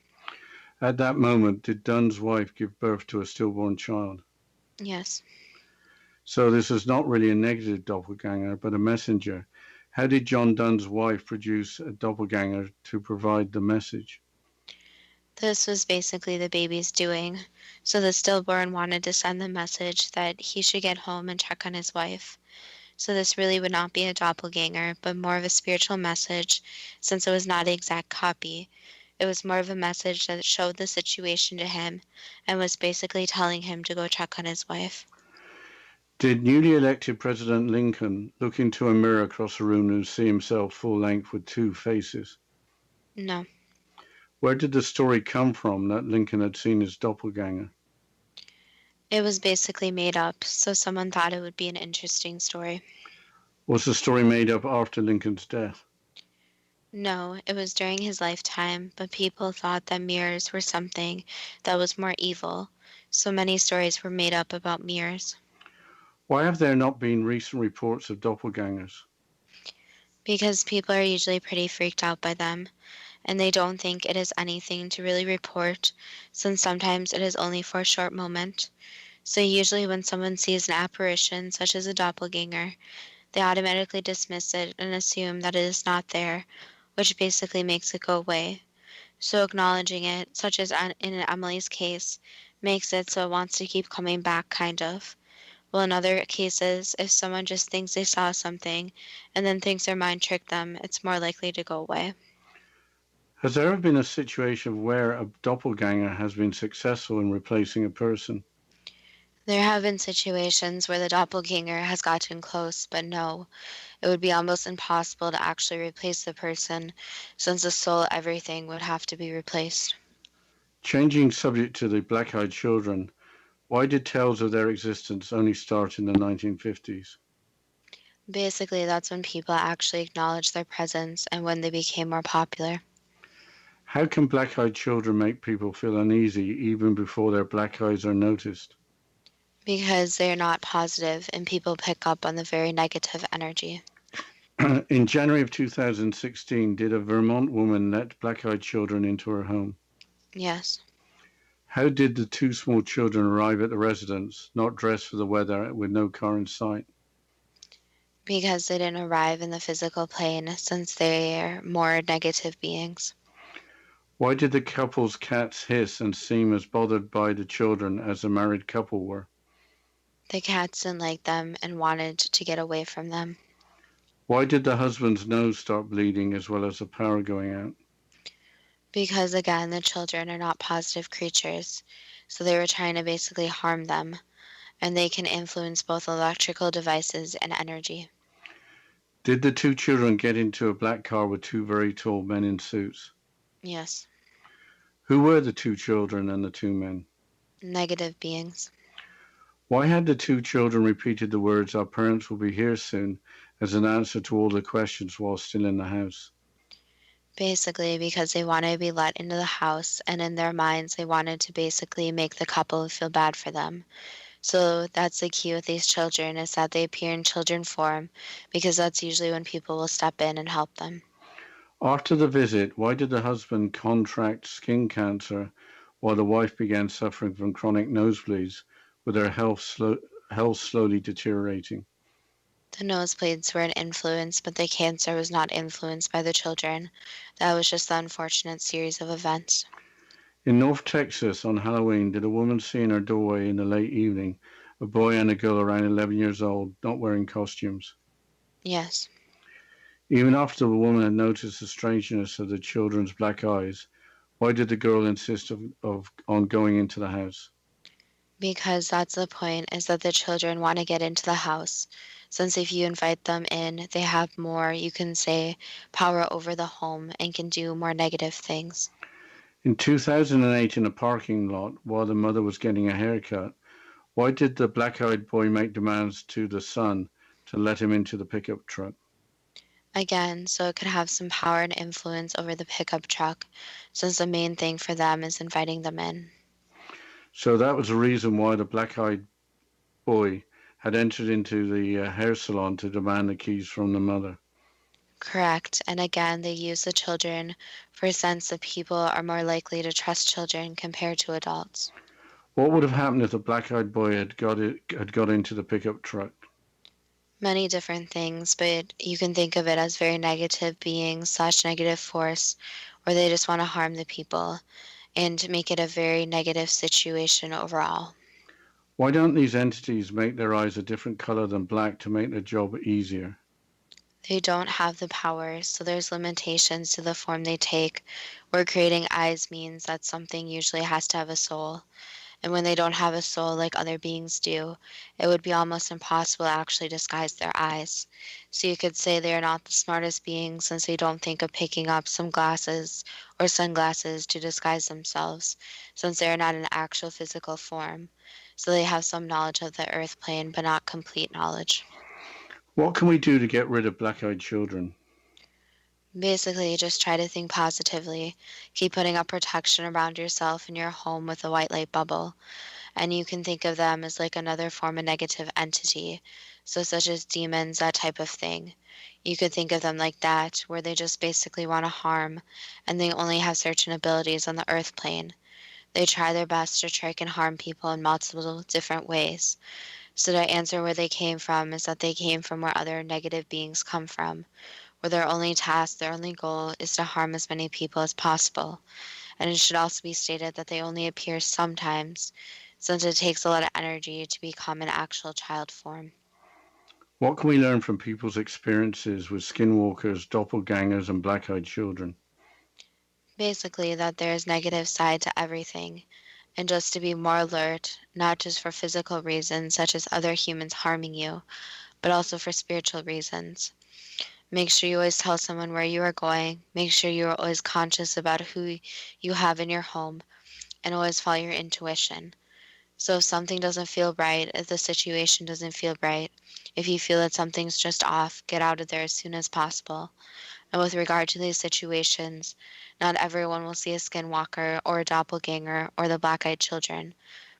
At that moment, did Donne's wife give birth to a stillborn child? Yes. So this is not really a negative doppelganger, but a messenger. How did John Donne's wife produce a doppelganger to provide the message? This was basically the baby's doing. So the stillborn wanted to send the message that he should get home and check on his wife. So this really would not be a doppelganger, but more of a spiritual message, since it was not an exact copy. It was more of a message that showed the situation to him and was basically telling him to go check on his wife. Did newly elected President Lincoln look into a mirror across the room and see himself full length with two faces? No. Where did the story come from that Lincoln had seen his doppelganger? It was basically made up, so someone thought it would be an interesting story. Was the story made up after Lincoln's death? No, it was during his lifetime, but people thought that mirrors were something that was more evil, so many stories were made up about mirrors. Why have there not been recent reports of doppelgangers? Because people are usually pretty freaked out by them, and they don't think it is anything to really report, since sometimes it is only for a short moment. So usually when someone sees an apparition, such as a doppelganger, they automatically dismiss it and assume that it is not there, which basically makes it go away. So acknowledging it, such as in Emily's case, makes it so it wants to keep coming back, kind of. Well, in other cases, if someone just thinks they saw something and then thinks their mind tricked them, it's more likely to go away. Has there ever been a situation where a doppelganger has been successful in replacing a person? There have been situations where the doppelganger has gotten close, but no, it would be almost impossible to actually replace the person, since the soul, everything would have to be replaced. Changing subject to the black-eyed children, why did tales of their existence only start in the 1950s? Basically, that's when people actually acknowledged their presence and when they became more popular. How can black-eyed children make people feel uneasy even before their black eyes are noticed? Because they are not positive and people pick up on the very negative energy. In January of 2016, did a Vermont woman let black-eyed children into her home? Yes. How did the two small children arrive at the residence, not dressed for the weather, with no car in sight? Because they didn't arrive in the physical plane, since they are more negative beings. Why did the couple's cats hiss and seem as bothered by the children as the married couple were? The cats didn't like them and wanted to get away from them. Why did the husband's nose start bleeding as well as the power going out? Because again, the children are not positive creatures, so they were trying to basically harm them, and they can influence both electrical devices and energy. Did the two children get into a black car with two very tall men in suits? Yes. Who were the two children and the two men? Negative beings. Why had the two children repeated the words, "Our parents will be here soon," as an answer to all the questions while still in the house? Basically, because they wanted to be let into the house, and in their minds, they wanted to basically make the couple feel bad for them. So that's the key with these children, is that they appear in children form, because that's usually when people will step in and help them. After the visit, why did the husband contract skin cancer while the wife began suffering from chronic nosebleeds, with her health slowly deteriorating? The nosebleeds were an influence, but the cancer was not influenced by the children. That was just the unfortunate series of events. In North Texas on Halloween, did a woman see in her doorway in the late evening a boy and a girl around 11 years old not wearing costumes? Yes, Even after the woman had noticed the strangeness of the children's black eyes, why did the girl insist on going into the house? because that's the point, is that the children want to get into the house. Since if you invite them in, they have more, you can say, power over the home and can do more negative things. In 2008, in a parking lot, while the mother was getting a haircut, why did the black-eyed boy make demands to the son to let him into the pickup truck? Again, so it could have some power and influence over the pickup truck, since the main thing for them is inviting them in. So that was the reason why the black-eyed boy had entered into the hair salon to demand the keys from the mother. Correct. And again, they use the children for a sense that people are more likely to trust children compared to adults. What would have happened if the black-eyed boy had got into the pickup truck? Many different things, but you can think of it as very negative beings slash negative force, where they just want to harm the people and make it a very negative situation overall. Why don't these entities make their eyes a different color than black to make their job easier? They don't have the power, so there's limitations to the form they take, where creating eyes means that something usually has to have a soul. And when they don't have a soul like other beings do, it would be almost impossible to actually disguise their eyes. So you could say they are not the smartest beings, since they don't think of picking up some glasses or sunglasses to disguise themselves, since they are not an actual physical form. So they have some knowledge of the earth plane, but not complete knowledge. What can we do to get rid of black-eyed children? Basically, just try to think positively. Keep putting up protection around yourself and your home with a white light bubble. And you can think of them as like another form of negative entity, so such as demons, that type of thing. You could think of them like that, where they just basically want to harm, and they only have certain abilities on the earth plane. They try their best to trick and harm people in multiple different ways. So to answer where they came from, is that they came from where other negative beings come from, where their only task, their only goal is to harm as many people as possible. And it should also be stated that they only appear sometimes, since it takes a lot of energy to become an actual child form. What can we learn from people's experiences with skinwalkers, doppelgangers, and black-eyed children? Basically, that there is negative side to everything, and just to be more alert, not just for physical reasons such as other humans harming you, but also for spiritual reasons. Make sure you always tell someone where you are going. Make sure you are always conscious about who you have in your home, and always follow your intuition. So if something doesn't feel right, if the situation doesn't feel right, if you feel that something's just off, get out of there as soon as possible. And with regard to these situations, not everyone will see a skinwalker or a doppelganger or the black-eyed children,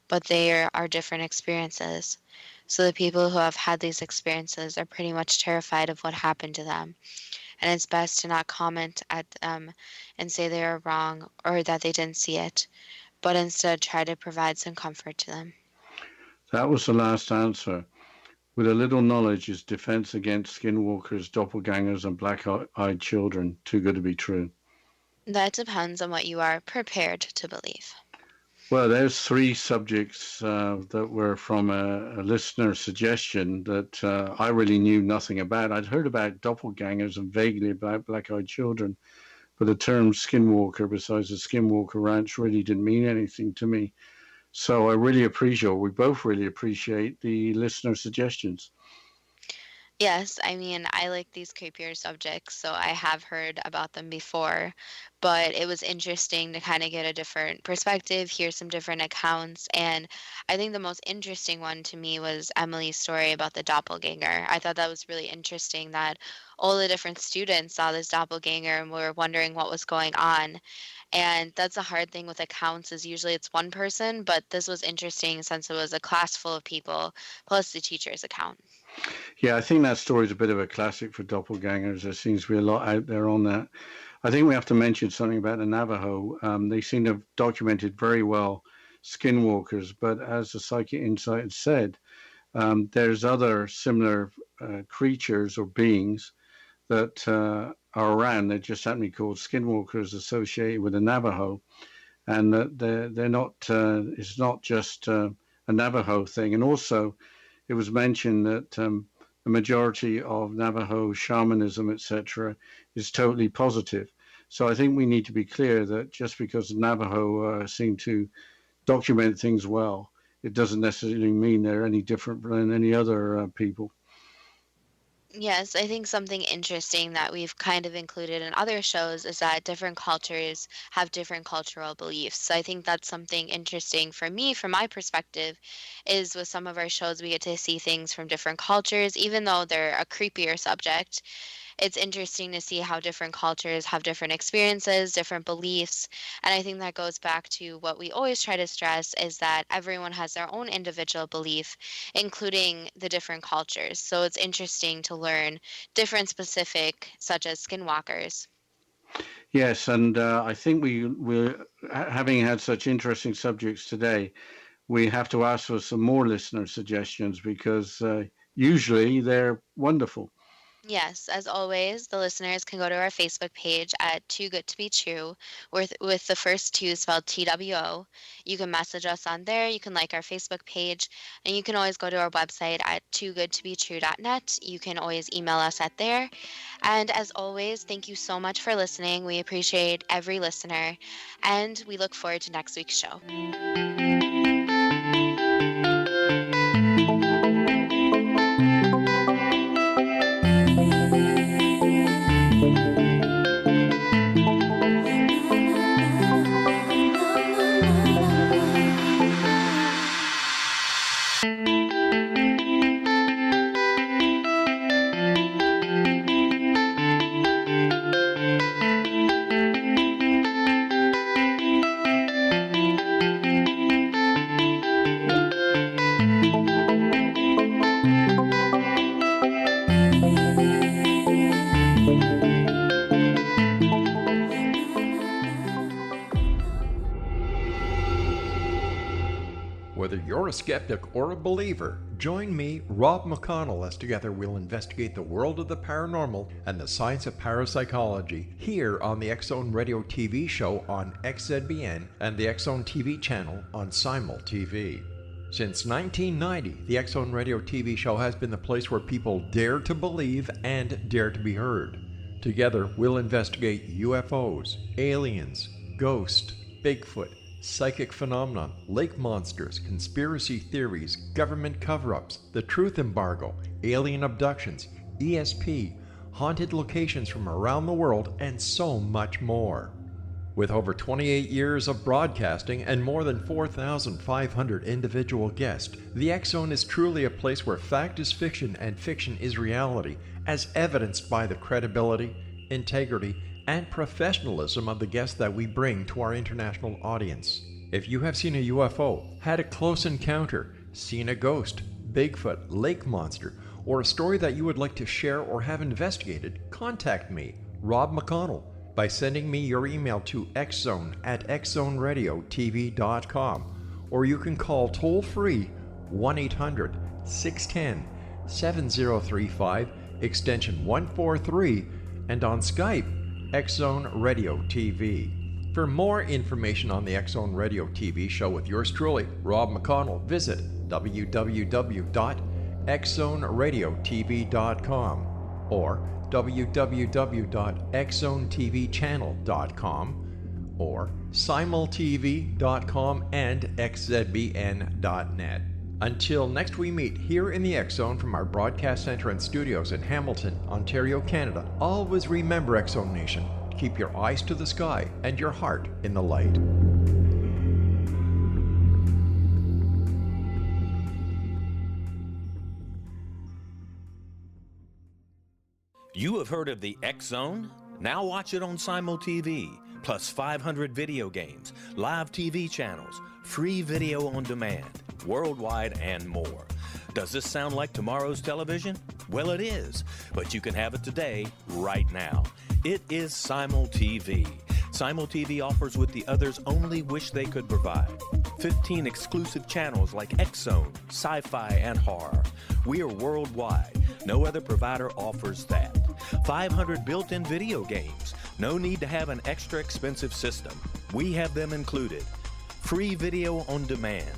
but there are different experiences. So the people who have had these experiences are pretty much terrified of what happened to them. And it's best to not comment at them and say they are wrong or that they didn't see it, but instead try to provide some comfort to them. That was the last answer. With a little knowledge, is defense against skinwalkers, doppelgangers, and black-eyed children too good to be true? That depends on what you are prepared to believe. Well, there's three subjects that were from a listener suggestion that I really knew nothing about. I'd heard about doppelgangers and vaguely about black-eyed children, but the term skinwalker, besides the Skinwalker Ranch, really didn't mean anything to me. We both really appreciate the listener suggestions. Yes, I mean, I like these creepier subjects, so I have heard about them before, but it was interesting to kind of get a different perspective, hear some different accounts, and I think the most interesting one to me was Emily's story about the doppelganger. I thought that was really interesting that all the different students saw this doppelganger and were wondering what was going on. And that's a hard thing with accounts is usually it's one person, but this was interesting since it was a class full of people plus the teacher's account. Yeah, I think that story is a bit of a classic for doppelgangers. There seems to be a lot out there on that. I think we have to mention something about the Navajo. They seem to have documented very well skinwalkers, but as the Psychic Insight said, there's other similar creatures or beings that are around. They're just happen to be called skinwalkers associated with the Navajo, and that they're not. It's not just a Navajo thing. And also, it was mentioned that the majority of Navajo shamanism, etc., is totally positive. So I think we need to be clear that just because the Navajo seem to document things well, it doesn't necessarily mean they're any different than any other people. Yes, I think something interesting that we've kind of included in other shows is that different cultures have different cultural beliefs. So I think that's something interesting for me, from my perspective, is with some of our shows, we get to see things from different cultures, even though they're a creepier subject. It's interesting to see how different cultures have different experiences, different beliefs. And I think that goes back to what we always try to stress is that everyone has their own individual belief, including the different cultures. So it's interesting to learn different specific, such as skinwalkers. Yes, and I think we're having had such interesting subjects today. We have to ask for some more listener suggestions because usually they're wonderful. Yes, as always, the listeners can go to our Facebook page at Too Good to Be True, with the first two spelled TWO. You can message us on there, you can like our Facebook page, and you can always go to our website at toogoodtobetrue.net. You can always email us at there. And as always, thank you so much for listening. We appreciate every listener, and we look forward to next week's show. Whether you're a skeptic or a believer, join me, Rob McConnell, as together we'll investigate the world of the paranormal and the science of parapsychology here on the X-Zone Radio TV show on XZBN and the X-Zone TV channel on Simul TV. Since 1990, the X-Zone Radio TV show has been the place where people dare to believe and dare to be heard. Together, we'll investigate UFOs, aliens, ghosts, Bigfoot, psychic phenomenon, lake monsters, conspiracy theories, government cover-ups, the truth embargo, alien abductions, ESP, haunted locations from around the world, and so much more. With over 28 years of broadcasting and more than 4,500 individual guests, the X-Zone is truly a place where fact is fiction and fiction is reality, as evidenced by the credibility, integrity, and professionalism of the guests that we bring to our international audience. If you have seen a UFO, had a close encounter, seen a ghost, Bigfoot, lake monster, or a story that you would like to share or have investigated, contact me, Rob McConnell, by sending me your email to xzone@xzoneradiotv.com, or you can call toll-free 1-800-610-7035, extension 143, and on Skype, X-Zone Radio TV. For more information on the X-Zone Radio TV show with yours truly, Rob McConnell, visit www.xzoneradiotv.com or www.xzonetvchannel.com or simultv.com and xzbn.net. Until next we meet here in the X Zone from our broadcast center and studios in Hamilton, Ontario, Canada, always remember, X Zone Nation, keep your eyes to the sky and your heart in the light. You have heard of the X Zone? Now watch it on Simul TV, plus 500 video games, live TV channels, free video on demand, worldwide, and more. Does this sound like tomorrow's television? Well, it is, but you can have it today, right now. It is Simul TV. Simul TV offers what the others only wish they could provide. 15 exclusive channels like X Zone, Sci-Fi, and Horror. We are worldwide. No other provider offers that. 500 built-in video games. No need to have an extra expensive system. We have them included. Free video on demand.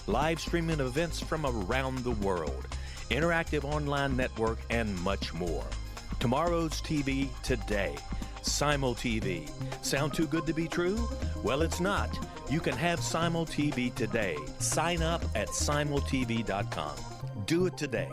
Live streaming events from around the world. Interactive online network, and much more. Tomorrow's TV today. Simul TV. Sound too good to be true? Well, it's not. You can have Simul TV today. Sign up at simultv.com. Do it today.